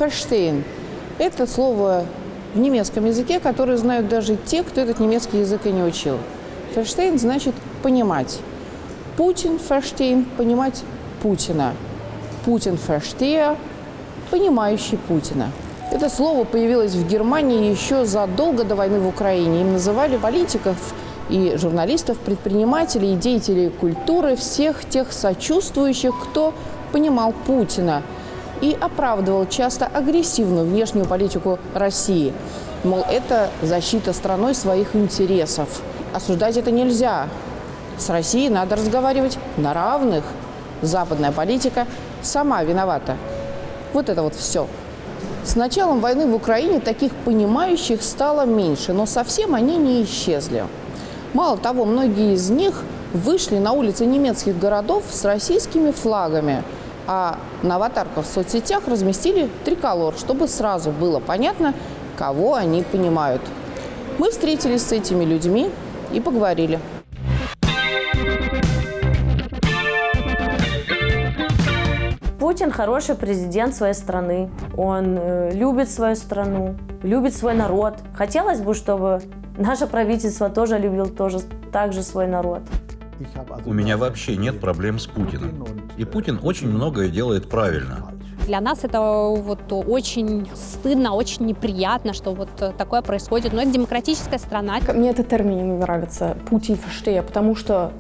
verstehen – это слово в немецком языке, которое знают даже те, кто этот немецкий язык и не учил. Verstehen значит «понимать». Путин verstehen – понимать Путина. Путин verstehe – понимающий Путина. Это слово появилось в Германии еще задолго до войны в Украине. Им называли политиков и журналистов, предпринимателей и деятелей культуры, всех тех сочувствующих, кто понимал Путина и оправдывал часто агрессивную внешнюю политику России. Мол, это защита страной своих интересов. Осуждать это нельзя. С Россией надо разговаривать на равных. Западная политика сама виновата. Вот это вот все. С началом войны в Украине таких понимающих стало меньше, но совсем они не исчезли. Мало того, многие из них вышли на улицы немецких городов с российскими флагами, а на аватарках в соцсетях разместили триколор, чтобы сразу было понятно, кого они понимают. Мы встретились с этими людьми и поговорили. Путин хороший президент своей страны. Он любит свою страну, любит свой народ. Хотелось бы, чтобы наше правительство тоже любило так же свой народ. У меня вообще нет проблем с Путиным. И Путин очень многое делает правильно. Для нас это вот очень стыдно, очень неприятно, что вот такое происходит. Но это демократическая страна. Мне этот термин не нравится, Путин verstehe, потому что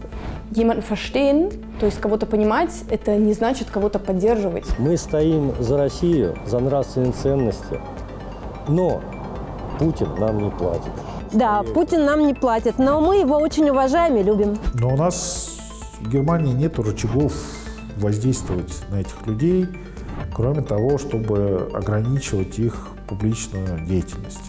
jemanden verstehen, то есть кого-то понимать, это не значит кого-то поддерживать. Мы стоим за Россию, за нравственные ценности, но Путин нам не платит. Да, Путин нам не платит, но мы его очень уважаем и любим. Но у нас в Германии нет рычагов воздействовать на этих людей, кроме того, чтобы ограничивать их публичную деятельность.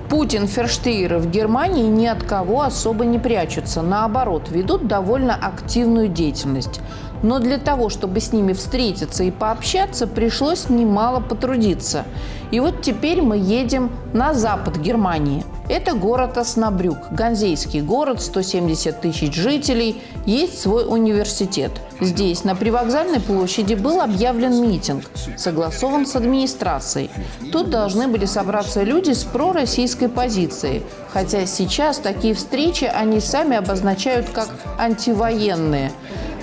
Путин-ферштейеры в Германии ни от кого особо не прячутся. Наоборот, ведут довольно активную деятельность. Но для того, чтобы с ними встретиться и пообщаться, пришлось немало потрудиться. И вот теперь мы едем на запад Германии. Это город Оснабрюк, ганзейский город, 170 тысяч жителей, есть свой университет. Здесь, на привокзальной площади, был объявлен митинг, согласован с администрацией. Тут должны были собраться люди с пророссийской позицией, хотя сейчас такие встречи они сами обозначают как антивоенные.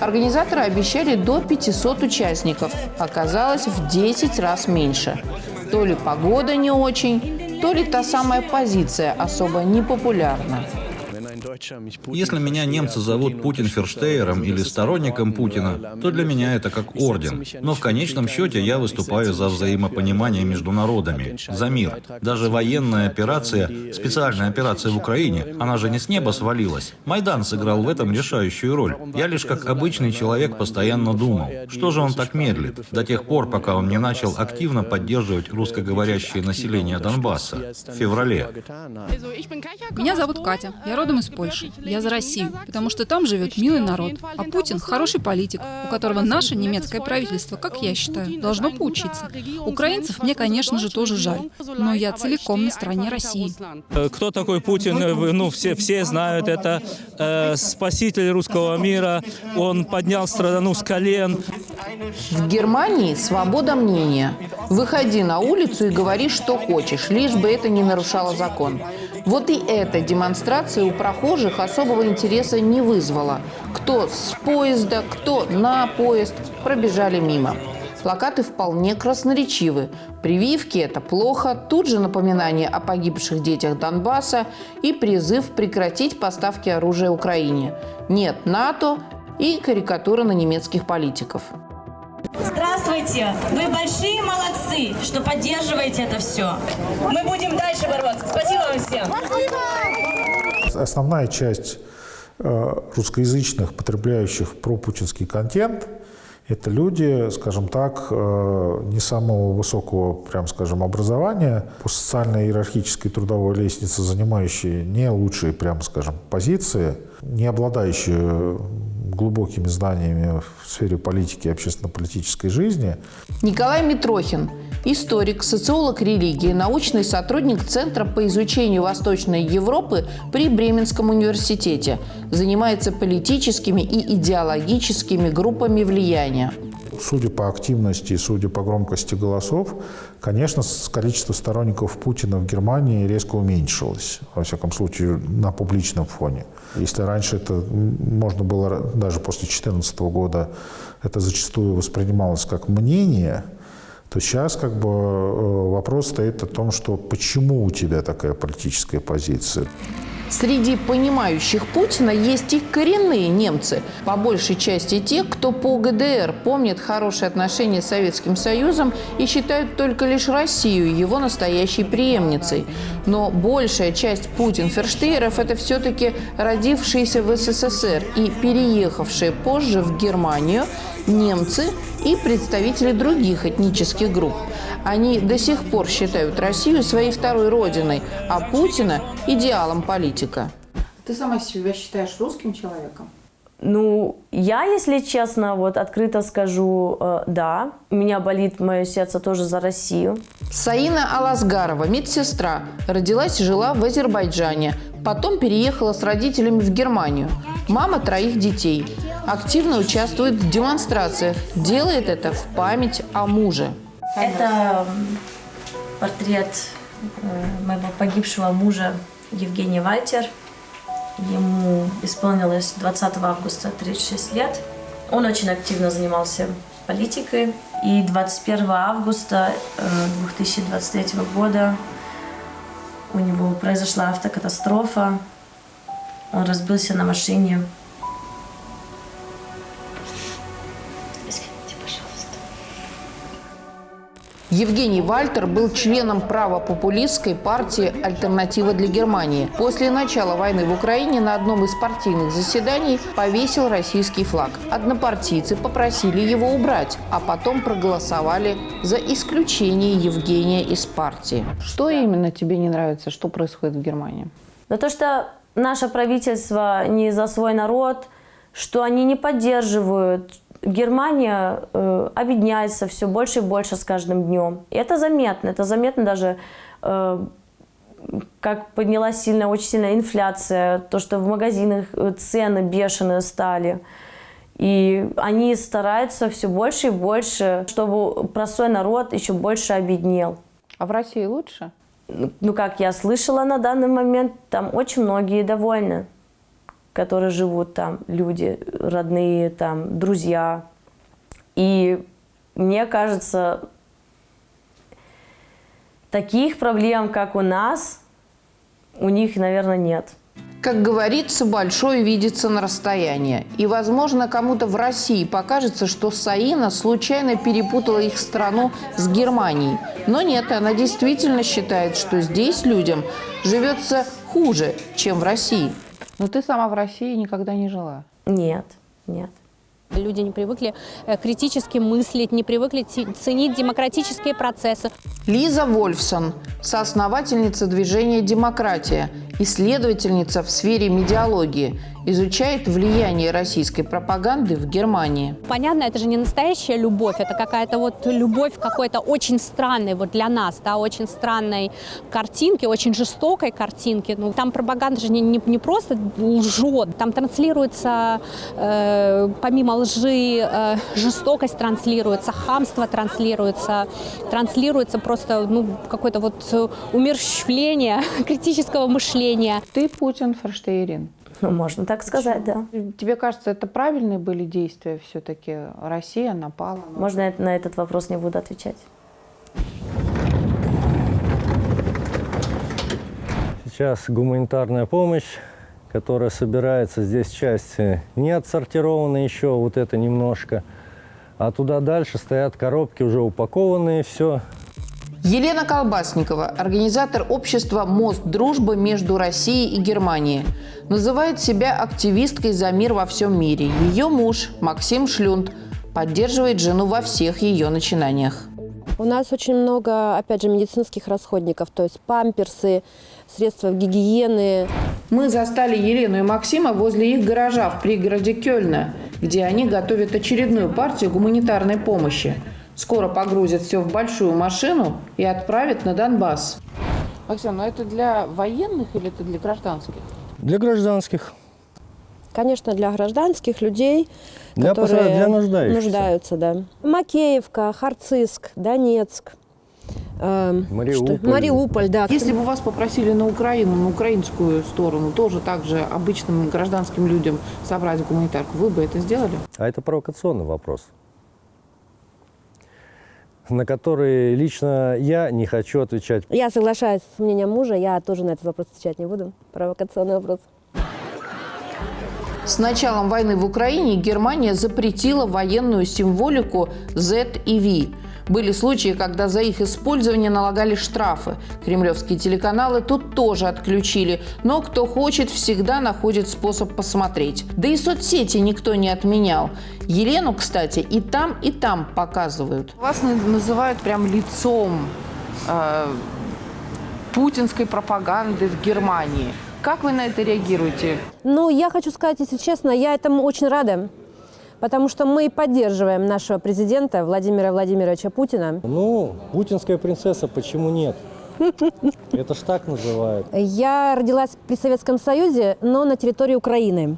Организаторы обещали до 500 участников, оказалось в 10 раз меньше. То ли погода не очень, то ли та самая позиция особо непопулярна. Если меня немцы зовут Путин-ферштейером или сторонником Путина, то для меня это как орден. Но в конечном счете я выступаю за взаимопонимание между народами, за мир. Даже военная операция, специальная операция в Украине, она же не с неба свалилась. Майдан сыграл в этом решающую роль. Я лишь как обычный человек постоянно думал, что же он так медлит, до тех пор, пока он не начал активно поддерживать русскоговорящее население Донбасса в феврале. Меня зовут Катя, я родом из Польши. Я за Россию, потому что там живет милый народ. А Путин хороший политик, у которого наше немецкое правительство, как я считаю, должно поучиться. Украинцев мне, конечно же, тоже жаль, но я целиком на стороне России. Кто такой Путин? Ну, все знают, это спаситель русского мира. Он поднял страну с колен. В Германии свобода мнения. Выходи на улицу и говори, что хочешь, лишь бы это не нарушало закон. Вот и эта демонстрация у прохожих особого интереса не вызвала. Кто с поезда, кто на поезд, пробежали мимо. Плакаты вполне красноречивы. Прививки – это плохо, тут же напоминание о погибших детях Донбасса и призыв прекратить поставки оружия Украине. Нет НАТО и карикатура на немецких политиков. Здравствуйте! Вы большие молодцы, что поддерживаете это все. Мы будем дальше бороться. Спасибо вам всем! Основная часть русскоязычных, потребляющих пропутинский контент, это люди, скажем так, не самого высокого, прям скажем, образования, по социальной иерархической трудовой лестнице, занимающие не лучшие, прям скажем, позиции, не обладающие глубокими знаниями в сфере политики и общественно-политической жизни. Николай Митрохин, историк, социолог религии, научный сотрудник Центра по изучению Восточной Европы при Бременском университете. Занимается политическими и идеологическими группами влияния. Судя по активности и судя по громкости голосов, конечно, количество сторонников Путина в Германии резко уменьшилось, во всяком случае, на публичном фоне. Если раньше это можно было, даже после 2014 года, это зачастую воспринималось как мнение, то сейчас как бы вопрос стоит о том, что почему у тебя такая политическая позиция. Среди понимающих Путина есть и коренные немцы, по большей части те, кто по ГДР помнят хорошие отношения с Советским Союзом и считают только лишь Россию его настоящей преемницей. Но большая часть путин-ферштейеров – это все-таки родившиеся в СССР и переехавшие позже в Германию немцы и представители других этнических групп. Они до сих пор считают Россию своей второй родиной, а Путина – идеалом политика. Ты сама себя считаешь русским человеком? Ну, я, если честно, вот открыто скажу, да. У меня болит мое сердце тоже за Россию. Саина Алазгарова, медсестра, родилась и жила в Азербайджане. Потом переехала с родителями в Германию. Мама 3 детей. Активно участвует в демонстрациях. Делает это в память о муже. Это портрет моего погибшего мужа Евгения Вальтер. Ему исполнилось 20 августа 36 лет. Он очень активно занимался политикой. И 21 августа 2023 года у него произошла автокатастрофа. Он разбился на машине. Евгений Вальтер был членом правопопулистской партии «Альтернатива для Германии». После начала войны в Украине на одном из партийных заседаний повесил российский флаг. Однопартийцы попросили его убрать, а потом проголосовали за исключение Евгения из партии. Что именно тебе не нравится, что происходит в Германии? Но то, что наше правительство не за свой народ, что они не поддерживают. Германия объединяется все больше и больше с каждым днем. И это заметно даже, как поднялась очень сильная инфляция, то, что в магазинах цены бешеные стали. И они стараются все больше и больше, чтобы простой народ еще больше объединел. А в России лучше? Ну, как я слышала на данный момент, там очень многие довольны, которые живут там, люди родные, там, друзья. И мне кажется, таких проблем, как у нас, у них, наверное, нет. Как говорится, большое видится на расстоянии. И, возможно, кому-то в России покажется, что Саина случайно перепутала их страну с Германией. Но нет, она действительно считает, что здесь людям живется хуже, чем в России. Но ты сама в России никогда не жила? Нет. Люди не привыкли критически мыслить, не привыкли ценить демократические процессы. Лиза Вольфсон, соосновательница движения «Демократия», исследовательница в сфере медиалогии, изучает влияние российской пропаганды в Германии. Понятно, это же не настоящая любовь, это какая-то вот любовь какой-то очень странной вот для нас, да, очень странной картинки, очень жестокой картинки. Ну, там пропаганда же не просто лжет, там транслируется, помимо лжи, жестокость транслируется, хамство транслируется просто какое-то вот умерщвление критического мышления. Ты Путин-ферштейерин. Ну, можно так сказать, да. Тебе кажется, это правильные были действия все-таки? Россия напала? Можно я на этот вопрос не буду отвечать? Сейчас гуманитарная помощь, которая собирается, здесь часть не отсортирована еще, вот это немножко. А туда дальше стоят коробки, уже упакованные, все. Елена Колбасникова, организатор общества «Мост дружбы» между Россией и Германией, называет себя активисткой за мир во всем мире. Ее муж, Максим Шлюнд, поддерживает жену во всех ее начинаниях. У нас очень много, опять же, медицинских расходников, то есть памперсы, средства гигиены. Мы застали Елену и Максима возле их гаража в пригороде Кёльна. где они готовят очередную партию гуманитарной помощи. Скоро погрузят все в большую машину и отправят на Донбасс. Оксана, ну это для военных или это для гражданских? Для гражданских. Конечно, для гражданских людей, Для которые нуждающихся. нуждаются, да. Макеевка, Харциск, Донецк, Мариуполь, да. Если бы вас попросили на Украину, на украинскую сторону, тоже так же обычным гражданским людям собрать гуманитарку, вы бы это сделали? А это провокационный вопрос, на который лично я не хочу отвечать. Я соглашаюсь с мнением мужа, я тоже на этот вопрос отвечать не буду. Провокационный вопрос. С началом войны в Украине Германия запретила военную символику Z и V. Были случаи, когда за их использование налагали штрафы. Кремлевские телеканалы тут тоже отключили. Но кто хочет, всегда находит способ посмотреть. Да и соцсети никто не отменял. Елену, кстати, и там показывают. Вас называют прям лицом путинской пропаганды в Германии. Как вы на это реагируете? Ну, я хочу сказать, если честно, я этому очень рада, потому что мы поддерживаем нашего президента Владимира Владимировича Путина. Ну, путинская принцесса, почему нет? Это ж так называют. Я родилась при Советском Союзе, но на территории Украины.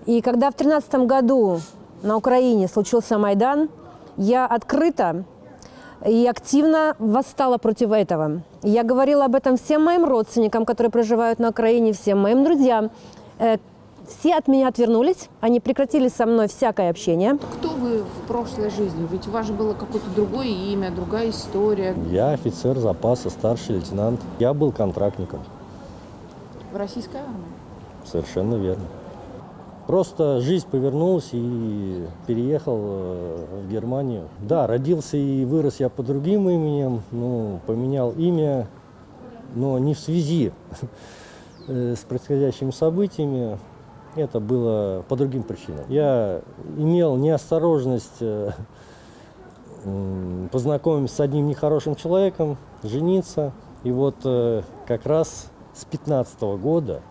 И когда в 2013 году на Украине случился Майдан, я открыто и активно восстала против этого. Я говорила об этом всем моим родственникам, которые проживают на Украине, всем моим друзьям. Все от меня отвернулись, они прекратили со мной всякое общение. Кто вы в прошлой жизни? Ведь у вас же было какое-то другое имя, другая история. Я офицер запаса, старший лейтенант. Я был контрактником. В российской армии? Совершенно верно. Просто жизнь повернулась и переехал в Германию. Да, родился и вырос я под другим именем, ну, поменял имя, но не в связи с происходящими событиями. Это было по другим причинам. Я имел неосторожность познакомиться с одним нехорошим человеком, жениться. И вот как раз с 2015 года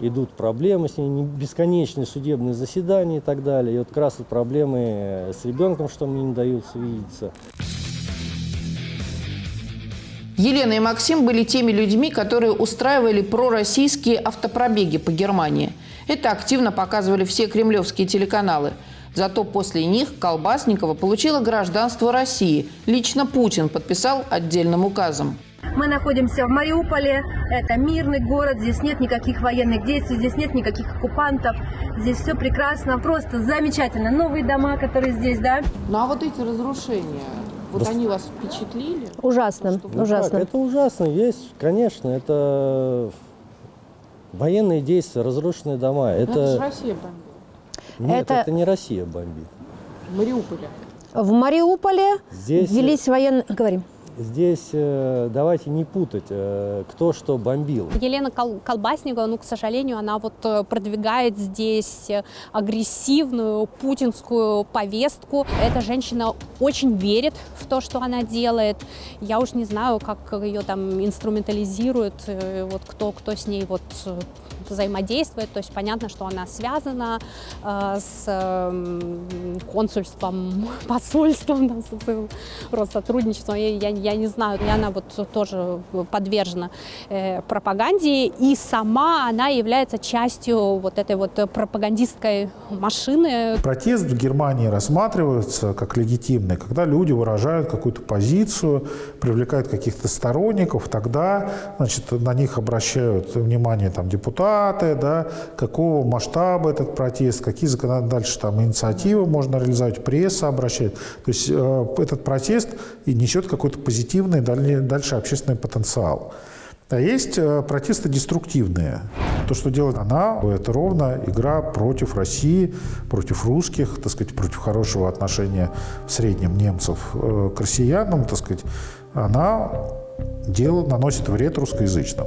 идут проблемы с ней, бесконечные судебные заседания и так далее. И вот как раз вот проблемы с ребенком, что мне не дают видеться. Елена и Максим были теми людьми, которые устраивали пророссийские автопробеги по Германии. Это активно показывали все кремлевские телеканалы. Зато после них Колбасникова получила гражданство России. Лично Путин подписал отдельным указом. Мы находимся в Мариуполе. Это мирный город. Здесь нет никаких военных действий, здесь нет никаких оккупантов. Здесь все прекрасно, просто замечательно. Новые дома, которые здесь, да? Ну а вот эти разрушения, вот они вас впечатлили? Ужасно, ужасно. Это ужасно, есть, конечно, это военные действия, разрушенные дома. Это же Россия бомбит. Нет, это не Россия бомбит. В Мариуполе. В Мариуполе здесь велись военные... Говорим. Здесь давайте не путать, кто что бомбил. Елена Колбасникова, ну, к сожалению, она вот продвигает здесь агрессивную путинскую повестку. Эта женщина очень верит в то, что она делает. Я уж не знаю, как ее там инструментализируют, вот кто с ней вот взаимодействует. То есть понятно, что она связана с консульством, посольством, да, с Россотрудничеством. Я не знаю, и она вот тоже подвержена пропаганде, и сама она является частью вот этой вот пропагандистской машины. Протест в Германии рассматривается как легитимный, когда люди выражают какую-то позицию, привлекают каких-то сторонников, тогда, значит, на них обращают внимание там депутаты, да, какого масштаба этот протест, какие дальше там инициативы можно реализовать, пресса обращает. То есть этот протест и несет какой-то позитивный дальше общественный потенциал. А есть протесты деструктивные. То, что делает она, это ровно игра против России, против русских, так сказать, против хорошего отношения в среднем немцев к россиянам, так сказать. Она наносит вред русскоязычным.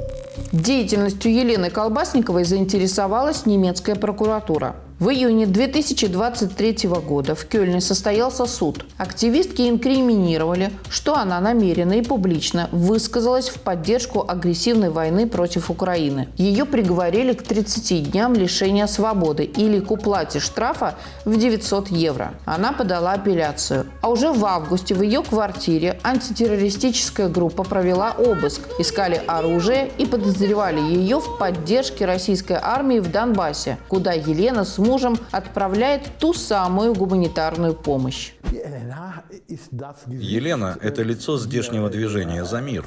Деятельностью Елены Колбасниковой заинтересовалась немецкая прокуратура. В июне 2023 года в Кёльне состоялся суд. Активистки инкриминировали, что она намеренно и публично высказалась в поддержку агрессивной войны против Украины. Ее приговорили к 30 дням лишения свободы или к уплате штрафа в 900 евро. Она подала апелляцию. А уже в августе в ее квартире антитеррористическая группа провела обыск. Искали оружие и подозревали ее в поддержке российской армии в Донбассе, куда Елена с мужем отправляет ту самую гуманитарную помощь. Елена – это лицо здешнего движения «За мир».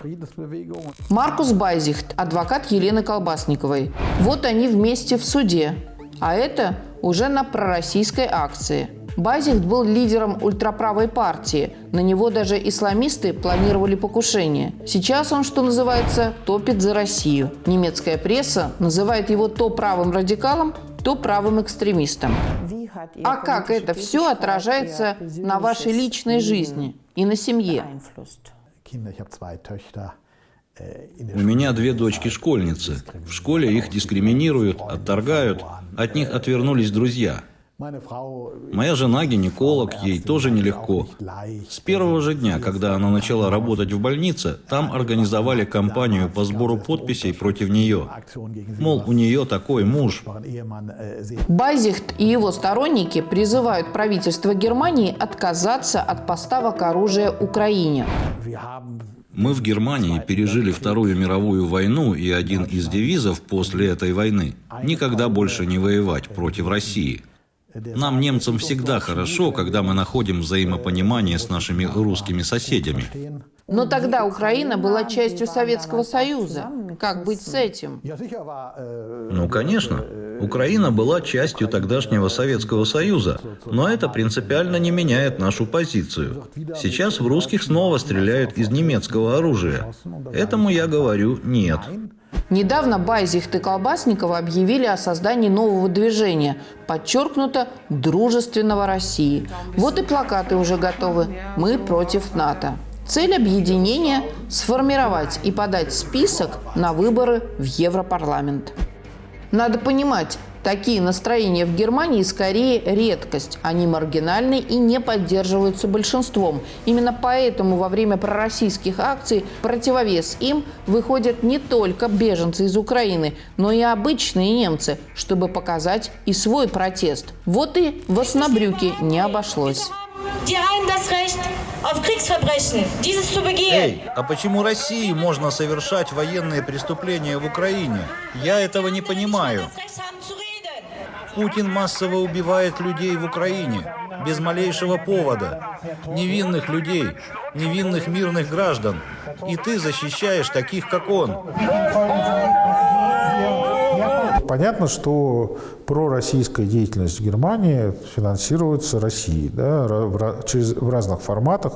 Маркус Байзихт, адвокат Елены Колбасниковой. Вот они вместе в суде. А это уже на пророссийской акции. Байзихт был лидером ультраправой партии. На него даже исламисты планировали покушение. Сейчас он, что называется, топит за Россию. Немецкая пресса называет его то правым радикалом, то правым экстремистом. А как это все отражается на вашей личной жизни и на семье? У меня 2 дочки-школьницы. В школе их дискриминируют, отторгают, от них отвернулись друзья. Моя жена гинеколог, ей тоже нелегко. С первого же дня, когда она начала работать в больнице, там организовали кампанию по сбору подписей против нее. Мол, у нее такой муж. Байзихт и его сторонники призывают правительство Германии отказаться от поставок оружия Украине. Мы в Германии пережили Вторую мировую войну, и один из девизов после этой войны – никогда больше не воевать против России. Нам, немцам, всегда хорошо, когда мы находим взаимопонимание с нашими русскими соседями. Но тогда Украина была частью Советского Союза. Как быть с этим? Ну, конечно. Украина была частью тогдашнего Советского Союза, но это принципиально не меняет нашу позицию. Сейчас в русских снова стреляют из немецкого оружия. Этому я говорю «нет». Недавно Байзихт и Колбасникова объявили о создании нового движения, подчеркнуто дружественного России. Вот и плакаты уже готовы «Мы против НАТО». Цель объединения – сформировать и подать список на выборы в Европарламент. Надо понимать, такие настроения в Германии скорее редкость. Они маргинальны и не поддерживаются большинством. Именно поэтому во время пророссийских акций в противовес им выходят не только беженцы из Украины, но и обычные немцы, чтобы показать и свой протест. Вот и в Оснабрюке не обошлось. Эй, а почему России можно совершать военные преступления в Украине? Я этого не понимаю. Путин массово убивает людей в Украине, без малейшего повода. Невинных людей, невинных мирных граждан. И ты защищаешь таких, как он. Понятно, что пророссийская деятельность в Германии финансируется Россией, да, в разных форматах,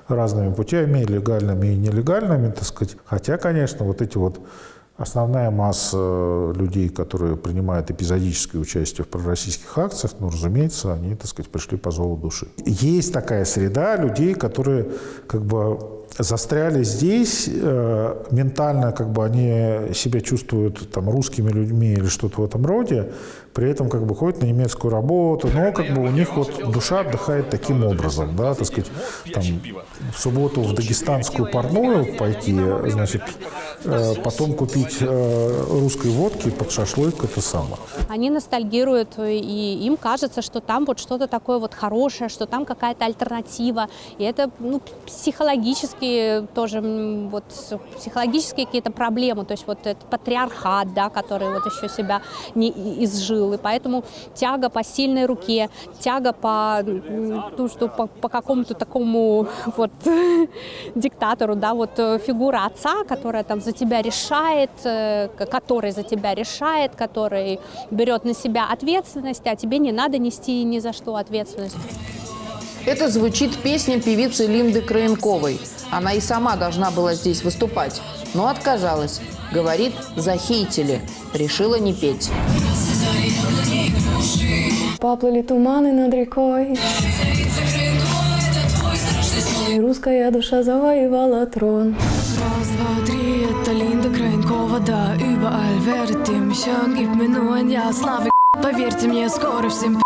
разными путями, легальными и нелегальными, так сказать. Хотя, конечно, вот эти вот основная масса людей, которые принимают эпизодическое участие в пророссийских акциях, ну, разумеется, они, так сказать, пришли по зову души. Есть такая среда людей, которые как бы застряли здесь, ментально как бы они себя чувствуют там русскими людьми или что-то в этом роде, при этом как бы ходят на немецкую работу, но как бы у них вот душа отдыхает таким образом, да, так сказать, там в субботу в дагестанскую парную пойти, значит, потом купить русской водки под шашлык, это самое. Они ностальгируют, и им кажется, что там вот что-то такое вот хорошее, что там какая-то альтернатива, и это, ну, психологические тоже, вот, психологические какие-то проблемы, то есть вот этот патриархат, да, который вот еще себя не изжил, и поэтому тяга по сильной руке, тяга по, ну, что по какому-то такому вот диктатору, да, вот фигура отца, которая там за тебя решает, который берет на себя ответственность, а тебе не надо нести ни за что ответственность. Это звучит песня певицы Линды Краенковой. Она и сама должна была здесь выступать, но отказалась. Говорит, захейтили. Решила не петь. Поплыли туманы над рекой, и русская душа завоевала трон. Раз, два, три, это Линда Краенкова, да, überall werdet ihr mich hören, gib mir nur ein Ja, Slavik, Поверьте мне, скоро всем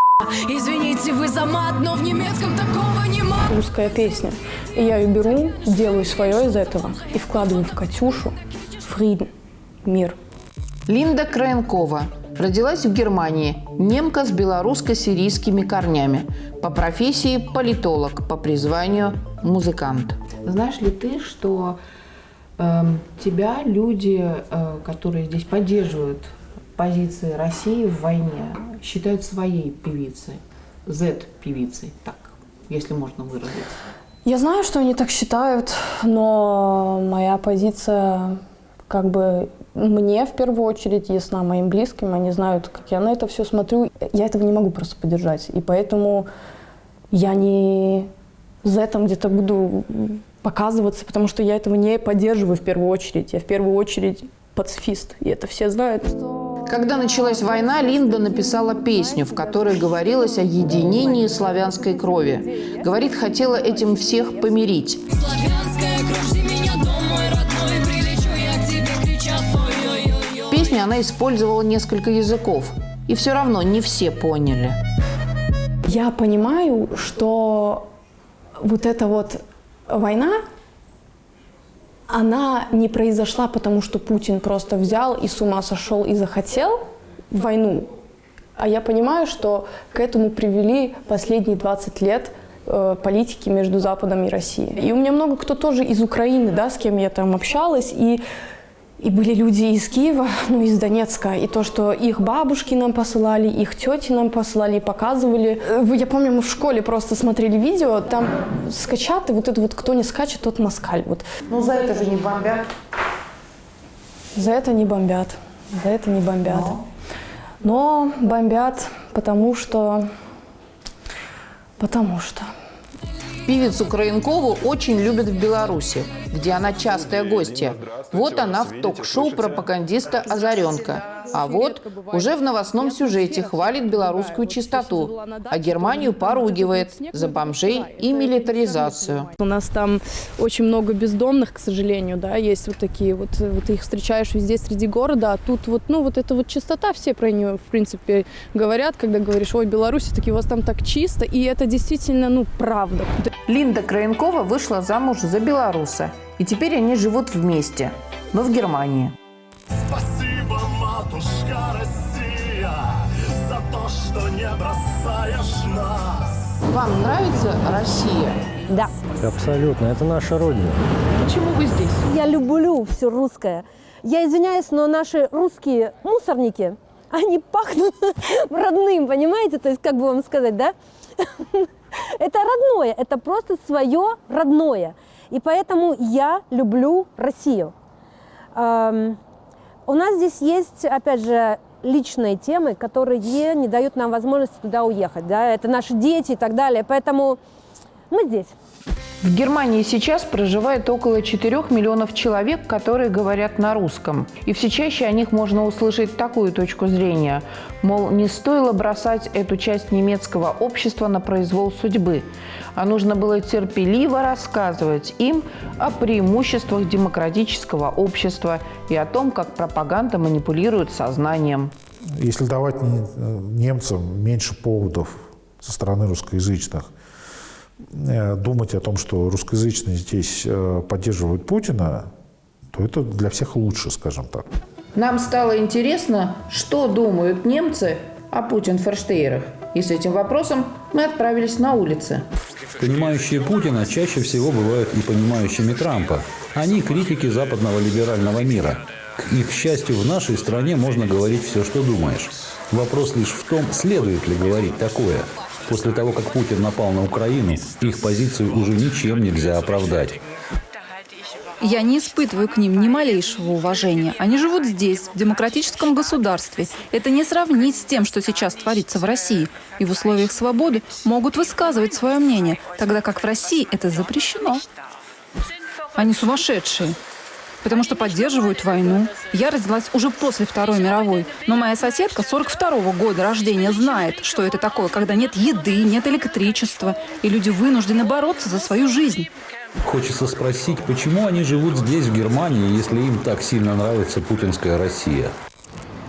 извините вы за мат, но в немецком такого не мат. Русская песня. И я ее беру, делаю свое из этого и вкладываю в Катюшу Фриден, мир. Линда Краенкова родилась в Германии, немка с белорусско-сирийскими корнями. По профессии политолог, по призванию музыкант. Знаешь ли ты, что тебя люди, которые здесь поддерживают позиции России в войне, считают своей певицей, Z-певицей, так, если можно выразиться? Я знаю, что они так считают, но моя позиция как бы мне в первую очередь ясна, моим близким, они знают, как я на это все смотрю. Я этого не могу просто поддержать, и поэтому я не за это где-то буду показываться, потому что я этого не поддерживаю в первую очередь. Я в первую очередь пацифист, и это все знают. Когда началась война, Линда написала песню, в которой говорилось о единении славянской крови. Говорит, хотела этим всех помирить. В песне она использовала несколько языков, и все равно не все поняли. Я понимаю, что вот эта вот война, она не произошла, потому что Путин просто взял и с ума сошел и захотел войну. А я понимаю, что к этому привели последние 20 лет политики между Западом и Россией. И у меня много кто тоже из Украины, да, с кем я там общалась, и были люди из Киева, ну, из Донецка. И то, что их бабушки нам посылали, их тети нам посылали и показывали. Я помню, мы в школе просто смотрели видео, там скачат, и вот это вот, кто не скачет, тот москаль. Вот. Ну, за это же не бомбят. За это не бомбят. За это не бомбят. Но бомбят, потому что... Певицу Краенкову очень любят в Беларуси, где она частая гостья. Вот она в ток-шоу пропагандиста «Озаренка». А вот уже в новостном сюжете хвалит белорусскую чистоту, а Германию поругивает за бомжей и милитаризацию. У нас там очень много бездомных, к сожалению, да, есть вот такие вот ты их встречаешь везде среди города, а тут вот, ну, вот эта вот чистота, все про нее, в принципе, говорят, когда говоришь, ой, Беларусь, таки у вас там так чисто, и это действительно, ну, правда. Линда Краенкова вышла замуж за белоруса, и теперь они живут вместе, но в Германии. Спасибо, матушка Россия, за то, что не бросаешь нас. Вам нравится Россия? Да. Абсолютно. Это наша родина. Почему вы здесь? Я люблю все русское. Я извиняюсь, но наши русские мусорники, они пахнут родным, понимаете? То есть, как бы вам сказать, да? Это родное, это просто свое родное. И поэтому я люблю Россию. У нас здесь есть, опять же, личные темы, которые не дают нам возможности туда уехать. Да? Это наши дети и так далее. Поэтому мы здесь. В Германии сейчас проживает около 4 миллионов человек, которые говорят на русском. И все чаще о них можно услышать такую точку зрения. Мол, не стоило бросать эту часть немецкого общества на произвол судьбы, а нужно было терпеливо рассказывать им о преимуществах демократического общества и о том, как пропаганда манипулирует сознанием. Если давать немцам меньше поводов со стороны русскоязычных, думать о том, что русскоязычные здесь поддерживают Путина, то это для всех лучше, скажем так. Нам стало интересно, что думают немцы о Путин-ферштейерах. И с этим вопросом мы отправились на улицы. Понимающие Путина чаще всего бывают и понимающими Трампа. Они критики западного либерального мира. К их счастью, в нашей стране можно говорить все, что думаешь. Вопрос лишь в том, следует ли говорить такое. После того, как Путин напал на Украину, их позицию уже ничем нельзя оправдать. Я не испытываю к ним ни малейшего уважения. Они живут здесь, в демократическом государстве. Это не сравнить с тем, что сейчас творится в России. И в условиях свободы могут высказывать свое мнение, тогда как в России это запрещено. Они сумасшедшие, потому что поддерживают войну. Я родилась уже после Второй мировой, но моя соседка 42-го года рождения знает, что это такое, когда нет еды, нет электричества, и люди вынуждены бороться за свою жизнь. Хочется спросить, почему они живут здесь, в Германии, если им так сильно нравится путинская Россия?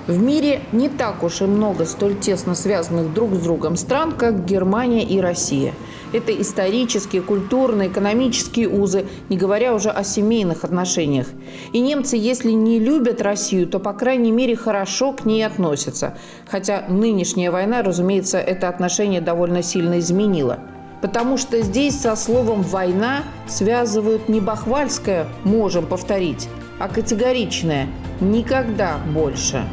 В мире не так уж и много столь тесно связанных друг с другом стран, как Германия и Россия. Это исторические, культурные, экономические узы, не говоря уже о семейных отношениях. И немцы, если не любят Россию, то, по крайней мере, хорошо к ней относятся. Хотя нынешняя война, разумеется, это отношение довольно сильно изменила. Потому что здесь со словом «война» связывают не бахвальское «можем повторить», а категоричное «никогда больше».